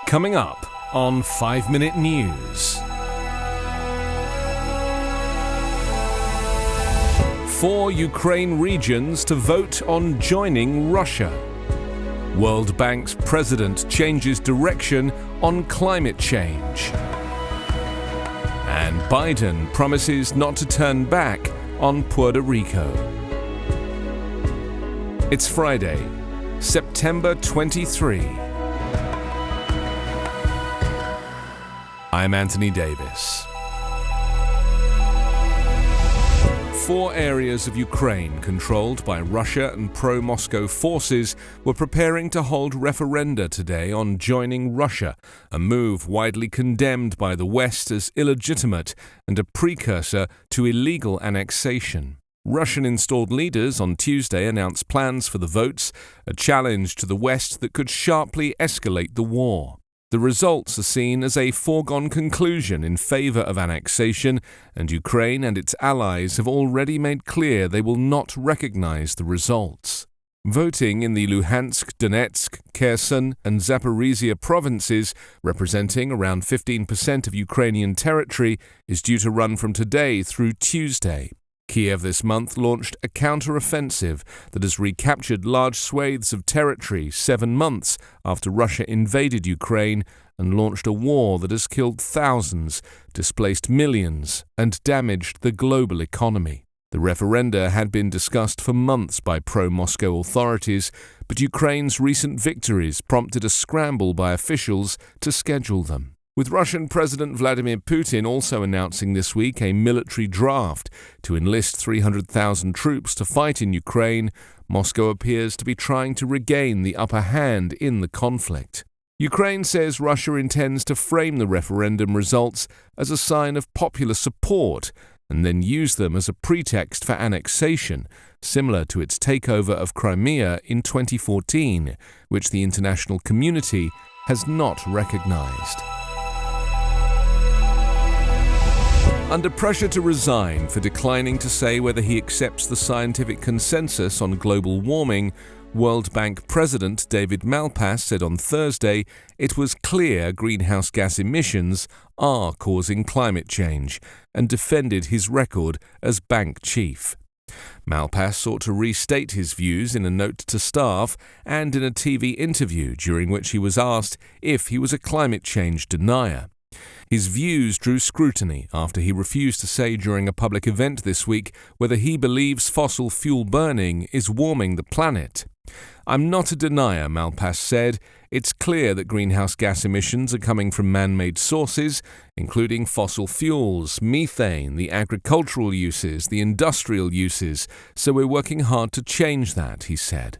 Coming up on 5 Minute News. 4 Ukraine regions to vote on joining Russia. World Bank's president changes direction on climate change. And Biden promises not to turn back on Puerto Rico. It's Friday, September 23. I'm Anthony Davis. 4 areas of Ukraine controlled by Russia and pro-Moscow forces were preparing to hold referenda today on joining Russia, a move widely condemned by the West as illegitimate and a precursor to illegal annexation. Russian-installed leaders on Tuesday announced plans for the votes, a challenge to the West that could sharply escalate the war. The results are seen as a foregone conclusion in favor of annexation, and Ukraine and its allies have already made clear they will not recognize the results. Voting in the Luhansk, Donetsk, Kherson, and Zaporizhia provinces, representing around 15% of Ukrainian territory, is due to run from today through Tuesday. Kiev this month launched a counter-offensive that has recaptured large swathes of territory 7 months after Russia invaded Ukraine and launched a war that has killed thousands, displaced millions, and damaged the global economy. The referenda had been discussed for months by pro-Moscow authorities, but Ukraine's recent victories prompted a scramble by officials to schedule them. With Russian President Vladimir Putin also announcing this week a military draft to enlist 300,000 troops to fight in Ukraine, Moscow appears to be trying to regain the upper hand in the conflict. Ukraine says Russia intends to frame the referendum results as a sign of popular support and then use them as a pretext for annexation, similar to its takeover of Crimea in 2014, which the international community has not recognized. Under pressure to resign for declining to say whether he accepts the scientific consensus on global warming, World Bank President David Malpass said on Thursday it was clear greenhouse gas emissions are causing climate change and defended his record as bank chief. Malpass sought to restate his views in a note to staff and in a TV interview during which he was asked if he was a climate change denier. His views drew scrutiny after he refused to say during a public event this week whether he believes fossil fuel burning is warming the planet. "I'm not a denier," Malpass said. "It's clear that greenhouse gas emissions are coming from man-made sources, including fossil fuels, methane, the agricultural uses, the industrial uses, so we're working hard to change that," he said.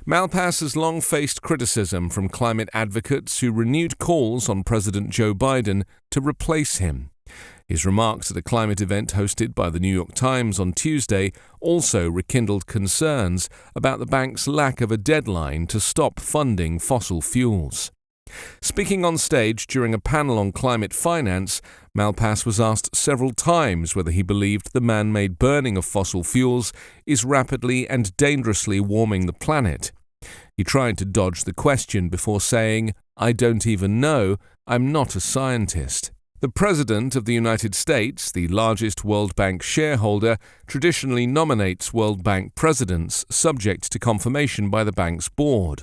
Malpass has long faced criticism from climate advocates who renewed calls on President Joe Biden to replace him. His remarks at a climate event hosted by the New York Times on Tuesday also rekindled concerns about the bank's lack of a deadline to stop funding fossil fuels. Speaking on stage during a panel on climate finance, Malpass was asked several times whether he believed the man-made burning of fossil fuels is rapidly and dangerously warming the planet. He tried to dodge the question before saying, "I don't even know, I'm not a scientist." The President of the United States, the largest World Bank shareholder, traditionally nominates World Bank presidents subject to confirmation by the bank's board.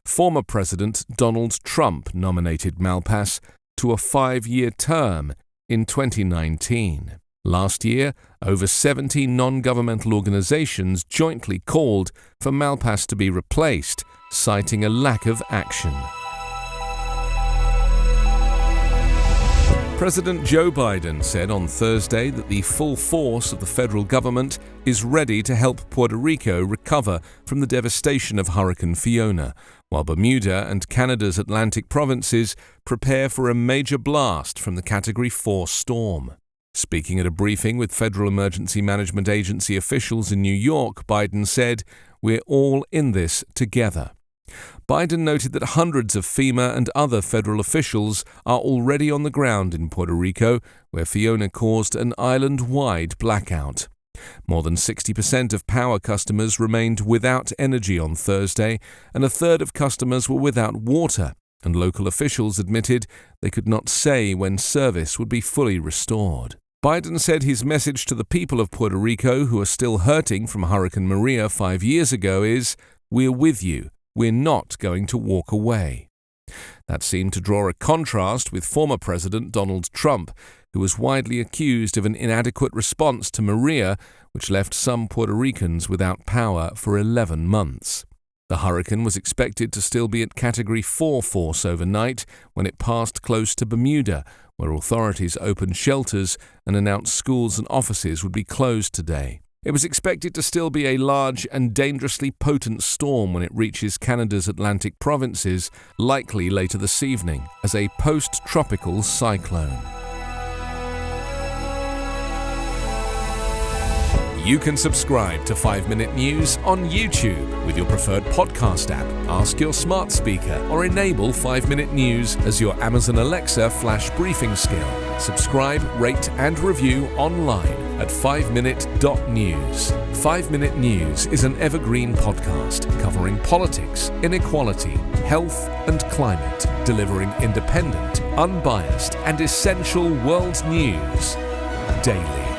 Former President Donald Trump nominated Malpass to a 5-year term in 2019. Last year, over 70 non-governmental organizations jointly called for Malpass to be replaced, citing a lack of action. President Joe Biden said on Thursday that the full force of the federal government is ready to help Puerto Rico recover from the devastation of Hurricane Fiona, while Bermuda and Canada's Atlantic provinces prepare for a major blast from the Category 4 storm. Speaking at a briefing with Federal Emergency Management Agency officials in New York, Biden said, "We're all in this together." Biden noted that hundreds of FEMA and other federal officials are already on the ground in Puerto Rico, where Fiona caused an island-wide blackout. More than 60% of power customers remained without energy on Thursday, and a third of customers were without water. and local officials admitted they could not say when service would be fully restored. Biden said his message to the people of Puerto Rico who are still hurting from Hurricane Maria 5 years ago is, "We're with you. We're not going to walk away." That seemed to draw a contrast with former President Donald Trump, who was widely accused of an inadequate response to Maria, which left some Puerto Ricans without power for 11 months. The hurricane was expected to still be at Category 4 force overnight when it passed close to Bermuda, where authorities opened shelters and announced schools and offices would be closed today. It was expected to still be a large and dangerously potent storm when it reaches Canada's Atlantic provinces, likely later this evening, as a post-tropical cyclone. You can subscribe to 5 Minute News on YouTube with your preferred podcast app. Ask your smart speaker or enable 5 Minute News as your Amazon Alexa flash briefing skill. Subscribe, rate and review online at 5minute.news. 5 Minute News is an Evergreen podcast covering politics, inequality, health and climate, delivering independent, unbiased and essential world news daily.